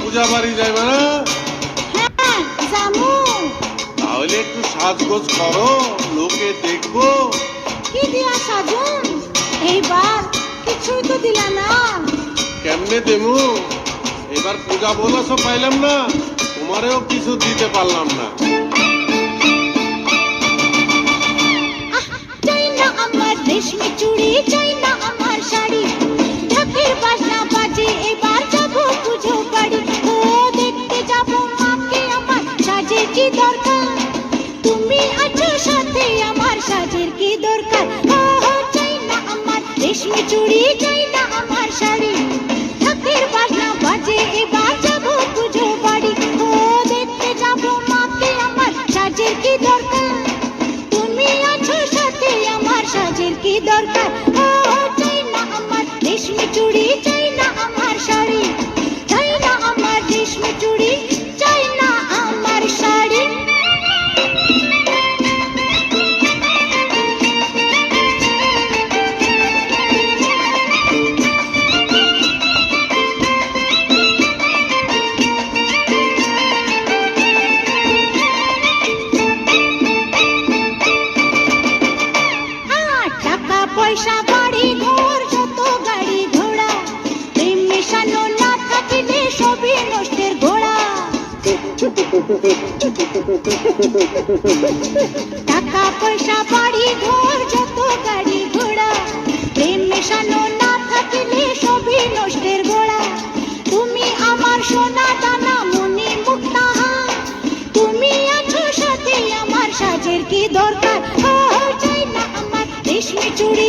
পূজা বাড়ি যাইবে না? হ্যাঁ যামু। তাহলে একটু সাজগোজ করো, লোকে দেখবো। কি দিয়া সাজুন? এইবার কিছুই তো দিলা না। কেমনে দেমু? এবার পূজা বোনাসও পাইলাম না, তোমারেও কিছু দিতে পারলাম না। চাই না আমার রেশমি চুড়ি, চাই না আমার শাড়ি, ঢাকের বাজনা বাজে এবার যাবো পুজো বাড়ি। ও দেখতে যাবো মাকে আমার, সাজের কি দরকার? তুমি আছো সাথে আমার, সাজের কি দরকার? ও চাই না আমার রেশমি চুড়ি, চাই না আমার শাড়ি, ঢাকের বাজনা বাজে এবার যাবো পুজো বাড়ি। ও দেখতে যাবো মাকে আমার, সাজের কি দরকার? তুমি আছো সাথে আমার, সাজের কি দরকার? ও চাই না আমার রেশমি চুড়ি, চাই না আমার শাড়ি, চাই না আমার রেশমি চুড়ি, চাই না আমার শাড়ি। টাকা পয়সা বাড়ি ঘর যত গাড়ি ঘোড়া, প্রেম মেশানো না থাকিলে সবই নষ্টের ঘোড়া। টাকা পয়সা বাড়ি ঘর যত গাড়ি ঘোড়া, প্রেম মেশানো না থাকিলে সবই নষ্টের ঘোড়া। তুমি আমার সোনা দানা মনি মুক্তাহা, তুমি আছো সাথে আমার, সাজের কি দরকার? ও চাই না আমার রেশমি চুড়ি,